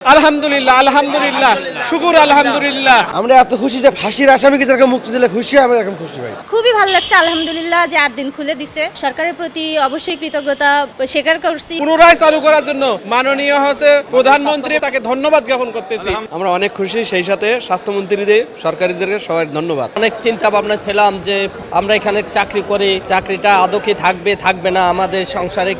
আলহামদুলিল্লাহ আলহামদুলিল্লাহ শুকুর আলহামদুলিল্লাহ। আমরা এত খুশি যে ফাঁসির আসামিকে যারা মুক্তি দিলে খুশি, আমরা এরকম খুশি ভাই। খুবই ভালো লাগছে আলহামদুলিল্লাহ যে 8 দিন খুলে দিছে। সরকারের প্রতি অবশ্যই কৃতজ্ঞতা স্বীকার করছি। পুনরায় চালু করার জন্য মাননীয় হচ্ছে প্রধানমন্ত্রী, তাকে ধন্যবাদ জ্ঞাপন করতেছি। আমরা অনেক খুশি, সেই সাথে স্বাস্থ্যমন্ত্রীদের, সরকারিদেরকে সবাই ধন্যবাদ। অনেক চিন্তা ভাবনা ছিলাম যে আমরা এখানে চাকরি করি, চাকরিটা আদৌ কি থাকবে থাকবে না আমাদের সংসারে,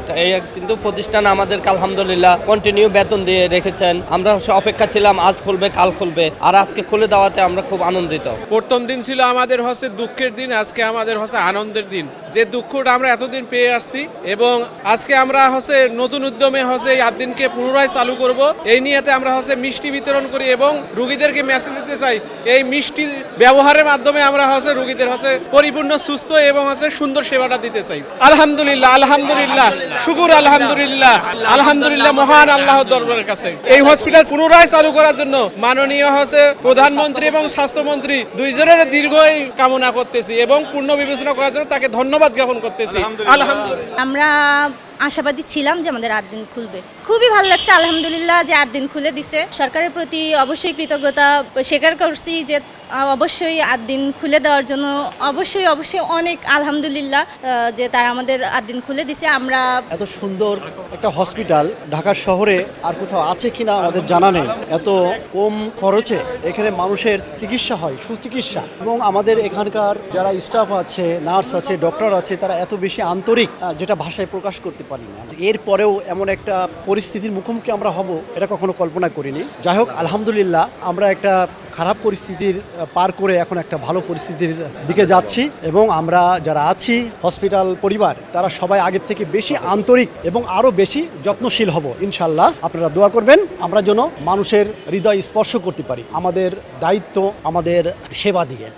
কিন্তু প্রতিষ্ঠান আমাদেরকে আলহামদুলিল্লাহ কন্টিনিউ বেতন দিয়ে রেখেছেন। আমরা অপেক্ষা ছিলাম আজ খুলবে কাল খুলবে, আর আজকে খুলে দেওয়াতে আমরা খুব আনন্দিত। প্রথম দিন ছিল আমাদের হচ্ছে দুঃখের দিন, আজকে আমাদের হচ্ছে আনন্দের দিন। যে দুঃখটা আমরা এতদিন পেয়ে আসছি এবং আজকে আমরা হচ্ছে নতুন উদ্যমে হচ্ছে এই 8 দিনকে পুনরায় চালু করব, এই নিয়েতে আমরা হচ্ছে মিষ্টি বিতরণ করি এবং রোগীদেরকে মেসেজ দিতে চাই এই মিষ্টি ব্যবহারের মাধ্যমে আমরা হচ্ছে রোগীদের হচ্ছে পরিপূর্ণ সুস্থ এবং হচ্ছে সুন্দর সেবাটা দিতে চাই। আলহামদুলিল্লাহ আলহামদুলিল্লাহ শুকুর আলহামদুলিল্লাহ আলহামদুলিল্লাহ মহান আল্লাহর দরবারের কাছে। এই হসপিটাল পুনরায় চালু করার জন্য মাননীয় হচ্ছে প্রধানমন্ত্রী এবং স্বাস্থ্যমন্ত্রী দুইজনের দীর্ঘই কামনা করতেছি এবং পূর্ণ বিবেচনা করার জন্য তাকে ধন্যবাদ জ্ঞাপন করতেছি। আলহামদুলিল্লাহ আমরা আশাবাদী ছিলাম যে আমাদের 8 দিন খুলবে। খুবই ভালো লাগছে আলহামদুলিল্লাহ যে 8 দিন খুলে দিছে। সরকারের প্রতি অবশ্যই কৃতজ্ঞতা স্বীকার করছি যে অবশ্যই 8 দিন খুলে দেওয়ার জন্য অবশ্যই অনেক আলহামদুলিল্লাহ যে তারা আমাদের 8 দিন খুলে দিছে। আমরা এত সুন্দর একটা হসপিটাল ঢাকা শহরে আর কোথাও আছে কিনা আমাদের জানা নেই। এত কম খরচে এখানে মানুষের চিকিৎসা হয়, সুচিকিৎসা, এবং আমাদের এখানকার যারা স্টাফ আছে, নার্স আছে, ডক্টর আছে, তারা এত বেশি আন্তরিক যেটা ভাষায় প্রকাশ করতে পারি না। এরপরেও এমন একটা পরিস্থিতির মুখোমুখি আমরা হব এটা কখনো কল্পনা করিনি। যাই হোক আলহামদুলিল্লাহ আমরা একটা খারাপ পরিস্থিতির পার করে এখন একটা ভালো পরিস্থিতির দিকে যাচ্ছি এবং আমরা যারা আছি হসপিটাল পরিবার তারা সবাই আগের থেকে বেশি আন্তরিক এবং আরও বেশি যত্নশীল হব ইনশাল্লাহ। আপনারা দোয়া করবেন আমরা যেন মানুষের হৃদয় স্পর্শ করতে পারি, আমাদের দায়িত্ব আমাদের সেবা দিয়ে।